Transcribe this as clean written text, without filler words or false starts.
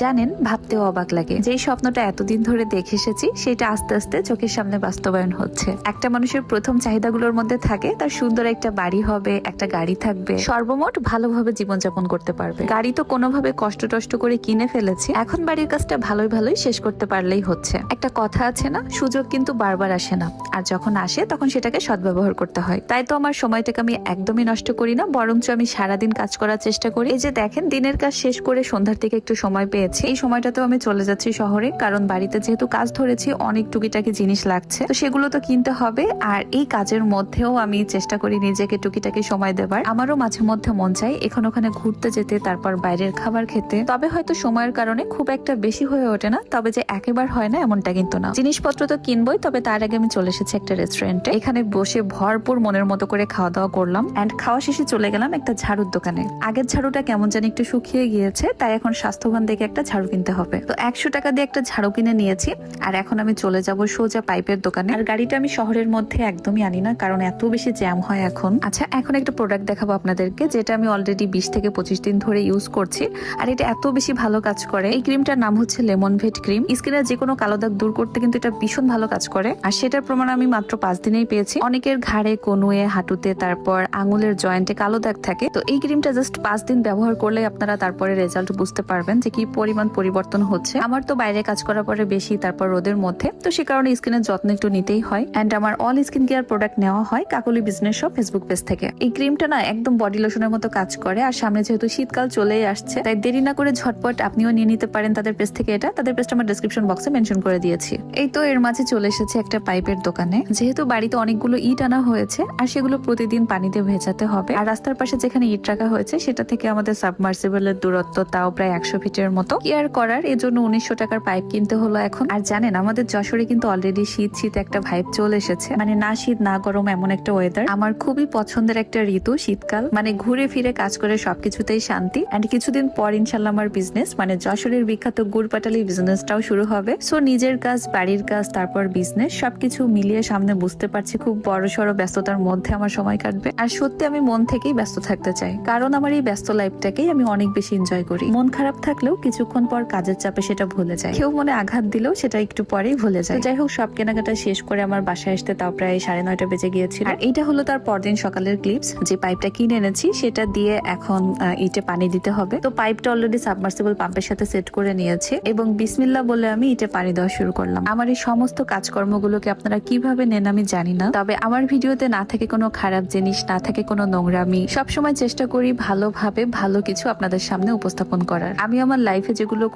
জানেন, ভাবতেও অবাক লাগে। যেই স্বপ্নটা এতদিন ধরে দেখে এসেছি সেটা আস্তে আস্তে চোখের সামনে বাস্তবায়ন হচ্ছে। একটা মানুষের প্রথম চাহিদাগুলোর মধ্যে থাকে তার সুন্দর একটা বাড়ি হবে, একটা গাড়ি থাকবে, সর্বমোট ভালোভাবে জীবনযাপন করতে পারবে। গাড়ি তো কোনোভাবে কষ্ট টষ্ট করে কিনে ফেলেছি, এখন বাড়ির কাজটা ভালোই ভালোই শেষ করতে পারলেই হচ্ছে। একটা কথা আছে না, সুযোগ কিন্তু বারবার আসে না, আর যখন আসে তখন সেটাকে সদ্ব্যবহার করতে হয়। তাই তো আমার সময়টাকে আমি একদমই নষ্ট করি না, বরঞ্চ আমি সারাদিন কাজ করার চেষ্টা করি। এই যে দেখেন, দিনের কাজ শেষ করে সন্ধ্যার দিকে একটু সময় পেয়েছি, এই সময়টাতেও আমি চলে যাচ্ছি শহরে, কারণ বাড়িতে যেহেতু কাজ ধরেছি অনেক টুকিটাকি জিনিস লাগছে, তো সেগুলো তো কিনতে হবে। আর এই কাজের মধ্যেও আমি চেষ্টা করি নিজেকে টুকিটাকি সময় দেবার। আমারও মাঝে মধ্যে মন চাই এখন ওখানে ঘুরতে যেতে, তারপর বাইরের খাবার খেতে। তবে হয়তো সময়ের কারণে খুব একটা বেশি হয়ে ওঠে না, তবে যে একেবারে হয় না এমনটা কিন্তু না। জিনিসপত্র তো কিনবই, তবে তার আগে আমি চলে এসেছি একটা রেস্টুরেন্টে। এখানে বসে ভরপুর মনের মতো করে খাওয়া দাওয়া করলাম, এন্ড খাওয়া শেষে চলে গেলাম একটা ঝাড়ুর দোকানে। আগের ঝাড়ুটা কেমন জানি একটু শুকিয়ে গিয়েছে, তাই এখন স্বাস্থ্যবান দেখে একটা ঝাড়ু কিনতে হবে। তো 100 টাকা দিয়ে একটা ঝাড়ু কিনে নিয়েছি, আর এখন আমি চলে যাব সোজা পাইপের দোকানে। আর গাড়িটা আমি শহরের মধ্যে একদমই আনি না, কারণ এত বেশি জ্যাম হয় এখন। আচ্ছা, এখন একটা প্রোডাক্ট দেখাবো আপনাদেরকে, যেটা আমি অলরেডি 20 থেকে 25 দিন ধরে ইউজ করছি, আর এটা এত বেশি ভালো কাজ করে। এই ক্রিমটার নাম হচ্ছে লেমন ভেট ক্রিম। স্কিনের যে কোনো কালো দাগ দূর করতে কিন্তু এটা ভীষণ ভালো কাজ করে, আর সেটার প্রমাণ আমি মাত্র 5 দিনেই পেয়েছি। অনেকের ঘাড়ে, কনুয়ে, হাঁটুতে, তারপর আঙুলের জয়েন্টে কালো দাগ থাকে, তো এই ক্রিমটা জাস্ট 5 দিন ব্যবহার করলে আপনারা তারপরে রেজাল্ট বুঝতে পারবেন যে কি পরিমাণ পরিবর্তন হচ্ছে। আমার তো বাইরে কাজ করার পরে বেশি, তারপর রোদের মধ্যে, তো সে কারণে স্কিনের যত্ন একটু নিতেই হয়। এন্ড আমার অল স্কিন কেয়ার প্রোডাক্ট নেওয়া হয় কাকলি বিজনেস শপ ফেসবুক পেজ থেকে। এই ক্রিমটা না একদম বডি লোশনের মতো কাজ করে, আর সামনে যেহেতু শীতকাল চলেই আসছে, তাই দেরি না করে ঝটপট আপনিও নিয়ে নিতে পারেন তাদের পেজ থেকে। এটা তাদের পেজটা আমার ডেসক্রিপশন বক্সে মেনশন করে দিয়েছি। এই তো এর মাঝে চলে এসেছে একটা পাইপের দোকানে। যেহেতু বাড়িতে অনেকগুলো ইট আনা হয়েছে, আর সেগুলো প্রতিদিন পানিতে ভেজাতে হবে, আর রাস্তার পাশে যেখানে ইট রাখা হয়েছে সেটা থেকে আমাদের সাবমার্সিবলের দূরত্ব তাও প্রায় 100 ফিটের মতো। কেয়ার করার এজন্য 1900 টাকার পাইপ কিনতে হলো এখন। আর জানেন, আমাদের যশোরে কিন্তু অলরেডি শীত শীত একটা ভাইব চলে এসেছে, মানে না শীত না গরম এমন একটা ওয়েদার। আমার খুবই পছন্দের একটা ঋতু শীতকাল, মানে ঘুরে ফিরে কাজ করে সবকিছুতেই শান্তি। এন্ড কিছুদিন পর ইনশাল্লাহ আমার বিজনেস, মানে যশোরের বিখ্যাত গুড় পাটালি বিজনেসটাও শুরু হবে। সো নিজের কাজ, বাড়ির কাজ, তারপর বিজনেস সবকিছু মিলিয়ে সামনে বুঝতে পারছি খুব বড় সড়ো ব্যস্ততার মধ্যে আমার সময় কাটবে। আর সত্যি আমি মন থেকেই ব্যস্ত থাকতে চাই, কারণ আমার এই ব্যস্ত লাইফটাকেই আমি অনেক বেশি এনজয় করি। মন খারাপ থাকলেও কিছুক্ষণ পর কাজের চাপে সেটা ভুলে যায়, কেউ মনে আঘাত দিলেও সেটা একটু পরেই ভুলে যায়। যাই হোক, সব কেনাকাটা শেষ করে আমার বাসায় আসতে তাও প্রায় 9:30 বেজে গিয়েছিল। আর এইটা হলো তার পরদিন সকালের ক্লিপস। যে পাইপটা কিনে এনেছি সেটা দিয়ে এখন ইটে পানি দিতে হবে। তো পাইপটা অলরেডি সাবমার্সিবল পাম্পের সাথে সেট করে নিয়েছি, এবং বিসমিল্লাহ বলে আমি ইটে পানি দেওয়া শুরু করলাম। আমার এই সমস্ত কাজকর্মগুলোকে আপনারা কিভাবে নেন আমি জানি না, তবে আমার ভিডিওতে না থাকে কোনো খারাপ জিনিস, না থাকে কোনো নোংরামি। সবসময় চেষ্টা করি ভালোভাবে ভালো কিছু আপনাদের সামনে উপস্থাপন করার। আমি আমার লাইফে যেগুলো